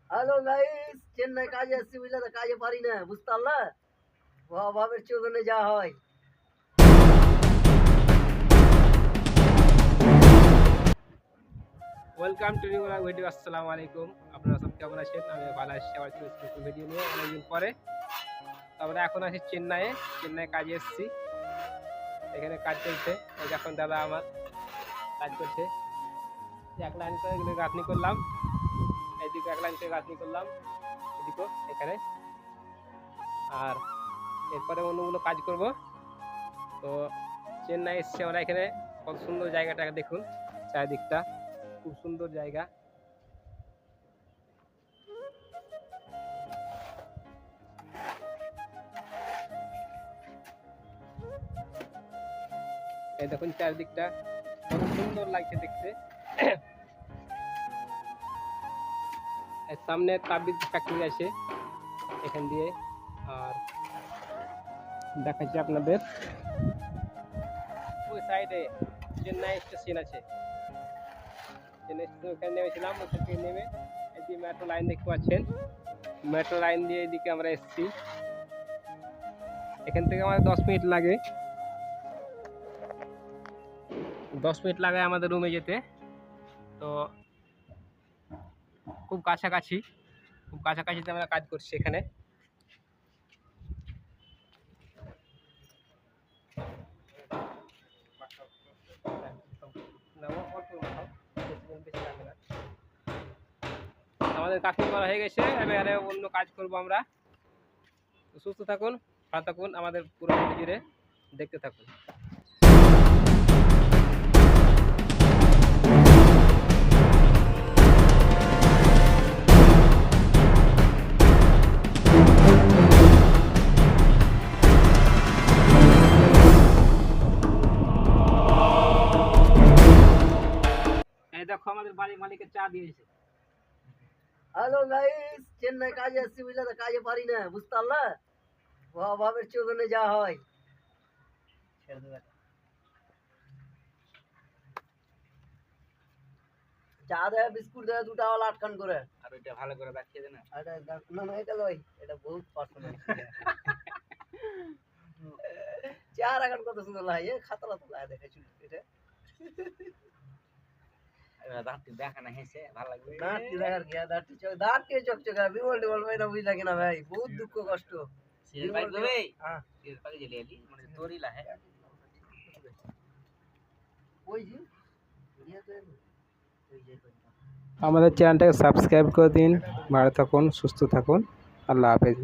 Hello guys, Chennai কাজে আসছি বুঝলে তো, কাজে পারি না, বুঝতে পারলা? অভাবের চোদনে যা হয়। Welcome to new video. আসসালামু আলাইকুম। আপনারা সব কেমন আছেন? আমি ভালো আছি। আবার চলে এসেছি নতুন ভিডিও নিয়ে অনেকদিন পরে। আমরা এখন আছি চেন্নাই কাজে এসেছি। এখানে কাজ চলছে। এই এখন দাদা আমার কাজ করছে। এক লাইন করে এগুলো গাঁথনি করলাম, এইদিকে এক লাইন করে গাঁথনি করলাম, এদিকেও এখানে। আর এরপরে অন্যগুলো কাজ করব। তো চেন্নাই এসেছি আমরা। এখানে কত সুন্দর জায়গাটা দেখুন, চারিদিকটা খুব সুন্দর জায়গা। এই দেখুন চারিদিকটা কত সুন্দর লাগছে দেখতে। এর সামনে তাপবিদ্যুৎ ফ্যাক্টরি আছে এখান দিয়ে। আর দেখাচ্ছি আপনাদের, ওই সাইডে চেন্নাই স্টেশন আছে। চেন্নাই স্টেশন ওখানে নেমেছিলাম, ওখান থেকে নেমে এদিকে মেট্রো লাইন দেখতে পাচ্ছেন। মেট্রো লাইন দিয়ে এদিকে আমরা এসেছি। এখান থেকে আমাদের 10 মিনিট লাগে, 10 মিনিট লাগে আমাদের রুমে যেতে। তো খুব কাছাকাছিতে আমরা কাজ করছি এখানে। আমাদের কাজ করা হয়ে গেছে, এবারে অন্য কাজ করব আমরা। সুস্থ থাকুন, ভালো থাকুন, আমাদের পুরো ভিডিওতে দেখতে থাকুন। এই দেখো আমাদের বাড়ির মালিকের চা দিয়েছে। হ্যালো গাইস, চেন্নাই কাজে আসছি বুঝলে তো, কাজে পারি না, বুঝতে পারলা? অভাবের চোদনে যা হয়। চা দেয়, বিস্কুট দেয়, দুটা ওয়ালা আটকান করে। আর ওইটা ভালো করে দেখিয়ে দে না। না না, এটা লয়, এটা বহুত পার্সোনাল। চা রাখান কত সুন্দর লাগে, খাতলা তো লাগে দেখে চুল এটা। দাঁতটি দেখা না হেসে ভালো লাগবে। দাঁতটি দেখার কি, দাঁতটি চকচকা, বিমল টিমল এটা বুঝলা কিনা ভাই, বহুত দুঃখ কষ্ট। আমাদের চ্যানেলটাকে সাবস্ক্রাইব করে দিন। ভালো থাকুন, সুস্থ থাকুন। আল্লাহ হাফেজ।